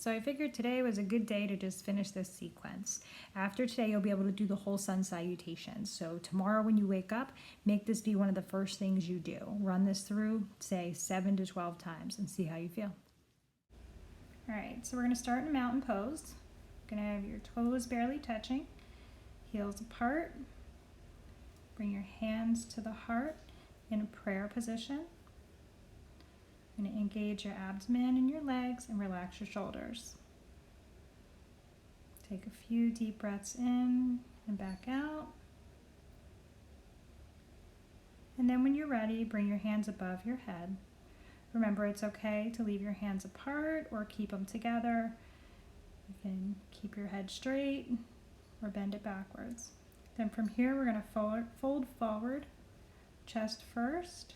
So I figured today was a good day to just finish this sequence. After today, you'll be able to do the whole sun salutations. So tomorrow when you wake up, make this be one of the first things you do. Run this through, say 7 to 12 times and see how you feel. All right, so we're gonna start in a mountain pose. You're gonna have your toes barely touching, heels apart. Bring your hands to the heart in a prayer position. You're going to engage your abdomen and your legs and relax your shoulders. Take a few deep breaths in and back out. And then when you're ready, bring your hands above your head. Remember, it's okay to leave your hands apart or keep them together. You can keep your head straight or bend it backwards. Then from here, we're going to fold forward, chest first.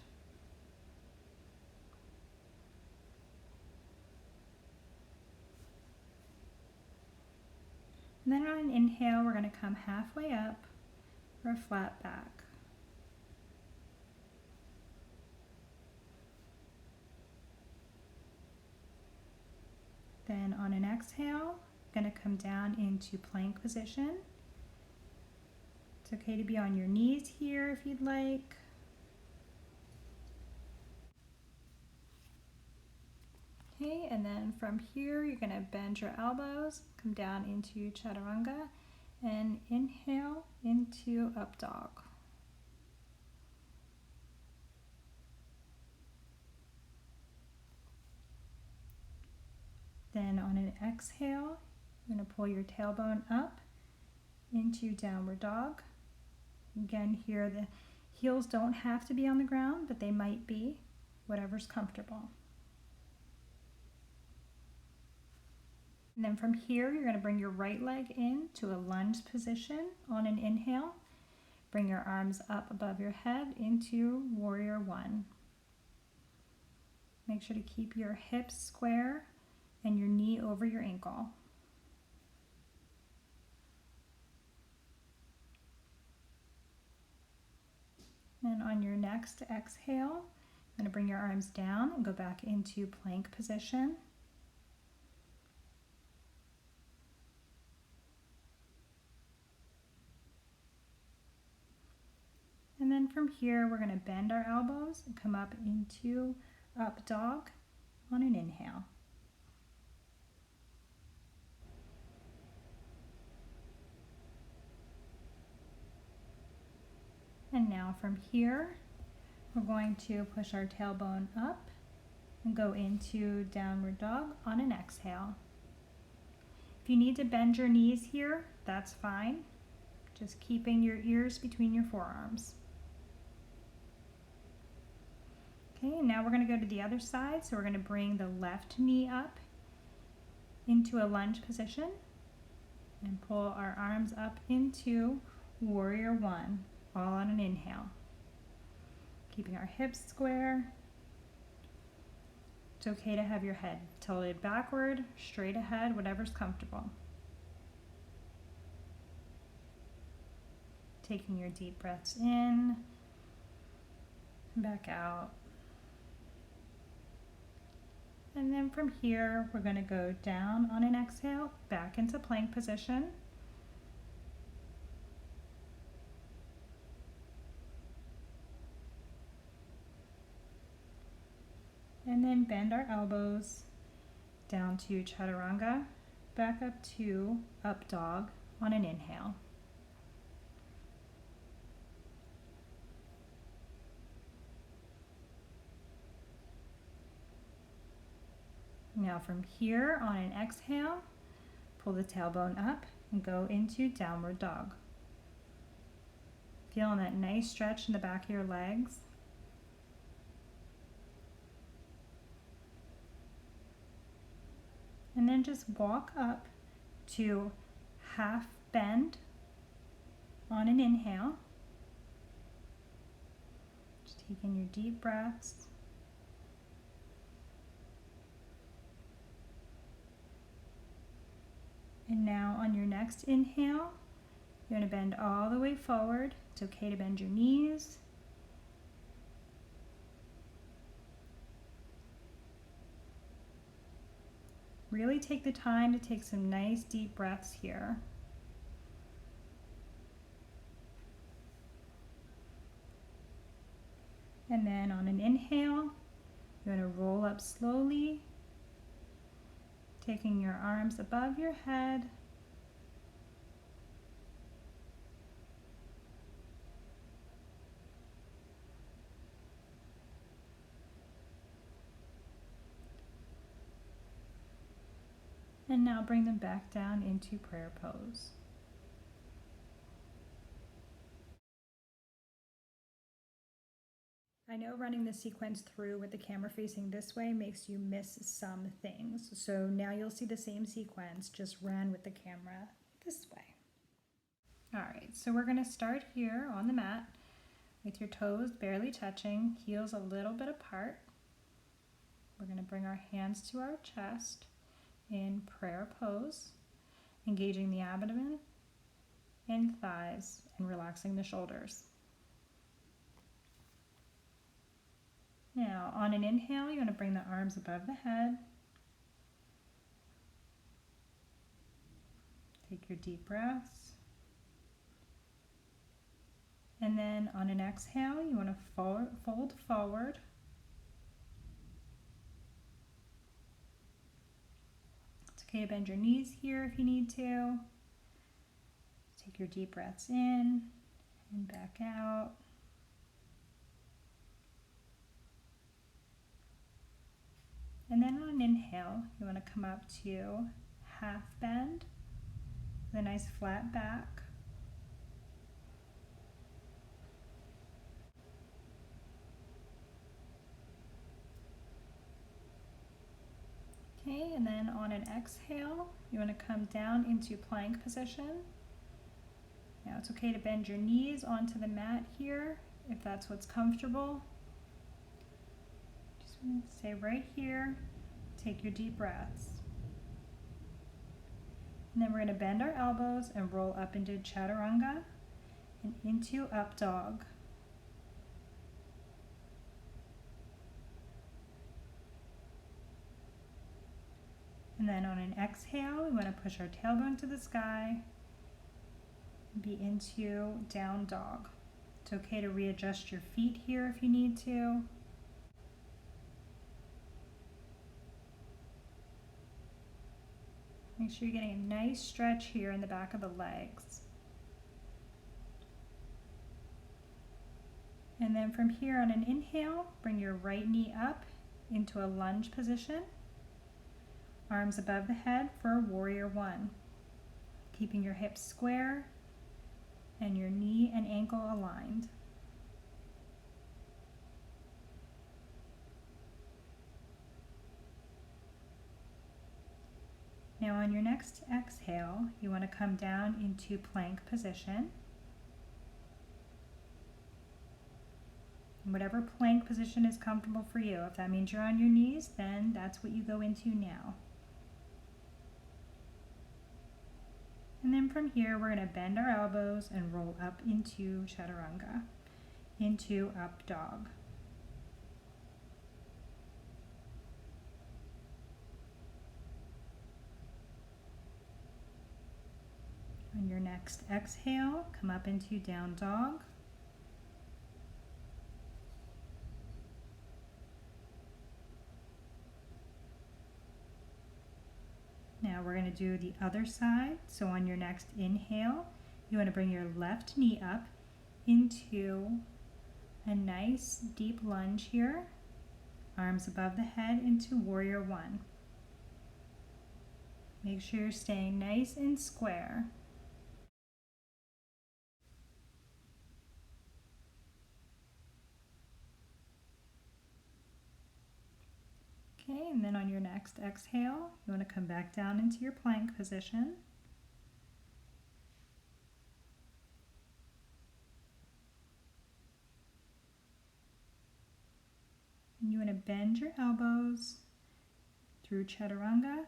And then on an inhale, we're going to come halfway up for a flat back. Then on an exhale, I'm going to come down into plank position. It's okay to be on your knees here if you'd like. Okay, and then from here, you're going to bend your elbows, come down into chaturanga, and inhale into up dog. Then on an exhale, you're going to pull your tailbone up into downward dog. Again, here the heels don't have to be on the ground, but they might be, whatever's comfortable. And then from here, you're going to bring your right leg into a lunge position on an inhale. Bring your arms up above your head into warrior one. Make sure to keep your hips square and your knee over your ankle. And on your next exhale, you're going to bring your arms down and go back into plank position. And then from here, we're going to bend our elbows and come up into up dog on an inhale. And now from here, we're going to push our tailbone up and go into downward dog on an exhale. If you need to bend your knees here, that's fine. Just keeping your ears between your forearms. Okay, and now we're going to go to the other side. So we're going to bring the left knee up into a lunge position and pull our arms up into warrior one, all on an inhale. Keeping our hips square. It's okay to have your head tilted backward, straight ahead, whatever's comfortable. Taking your deep breaths in, back out. And then from here, we're going to go down on an exhale, back into plank position. And then bend our elbows down to chaturanga, back up to up dog on an inhale. Now from here, on an exhale, pull the tailbone up and go into downward dog. Feeling that nice stretch in the back of your legs. And then just walk up to half bend on an inhale. Just taking your deep breaths. And now on your next inhale, you're going to bend all the way forward. It's okay to bend your knees. Really take the time to take some nice deep breaths here. And then on an inhale, you're going to roll up slowly, taking your arms above your head. And now bring them back down into prayer pose. I know running the sequence through with the camera facing this way makes you miss some things. So now you'll see the same sequence, just ran with the camera this way. All right, so we're gonna start here on the mat with your toes barely touching, heels a little bit apart. We're gonna bring our hands to our chest in prayer pose, engaging the abdomen and thighs and relaxing the shoulders. Now, on an inhale, you want to bring the arms above the head. Take your deep breaths. And then on an exhale, you want to fold forward. It's okay to bend your knees here if you need to. Take your deep breaths in and back out. And then on an inhale, you want to come up to half bend with a nice flat back. Okay, and then on an exhale, you want to come down into plank position. Now it's okay to bend your knees onto the mat here if that's what's comfortable. Just want to stay right here. Take your deep breaths. And then we're going to bend our elbows and roll up into chaturanga and into up dog. And then on an exhale, we want to push our tailbone to the sky and be into down dog. It's okay to readjust your feet here if you need to. Make sure you're getting a nice stretch here in the back of the legs. And then from here on an inhale, bring your right knee up into a lunge position. Arms above the head for warrior one. Keeping your hips square and your knee and ankle aligned. Now on your next exhale, you want to come down into plank position. Whatever plank position is comfortable for you. If that means you're on your knees, then that's what you go into now. And then from here, we're going to bend our elbows and roll up into chaturanga, into up dog. On your next exhale, come up into down dog. Now we're going to do the other side. So on your next inhale, you want to bring your left knee up into a nice deep lunge here. Arms above the head into warrior one. Make sure you're staying nice and square. Okay, and then on your next exhale, you want to come back down into your plank position. And you want to bend your elbows through chaturanga,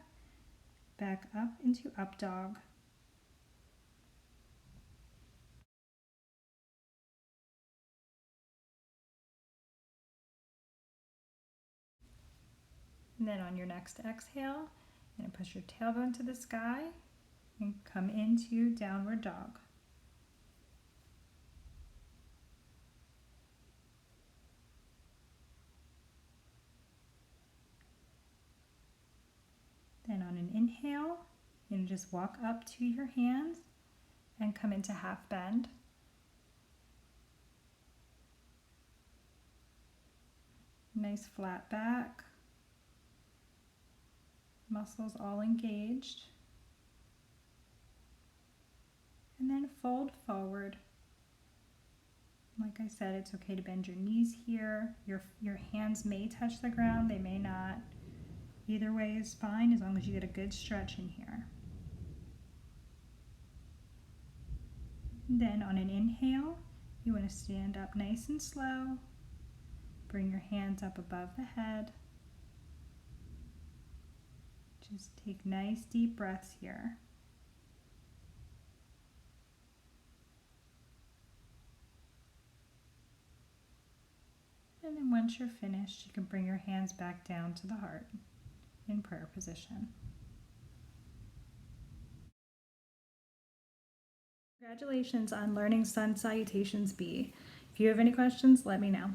back up into up dog. And then on your next exhale, And push your tailbone to the sky and come into downward dog. Then on an inhale, you just walk up to your hands and come into half bend. Nice flat back. Muscles all engaged. And then fold forward. Like I said, it's okay to bend your knees here. Your hands may touch the ground, they may not. Either way is fine as long as you get a good stretch in here. And then on an inhale, you want to stand up nice and slow. Bring your hands up above the head. Just take nice deep breaths here. And then once you're finished, you can bring your hands back down to the heart in prayer position. Congratulations on learning Sun Salutations B. If you have any questions, let me know.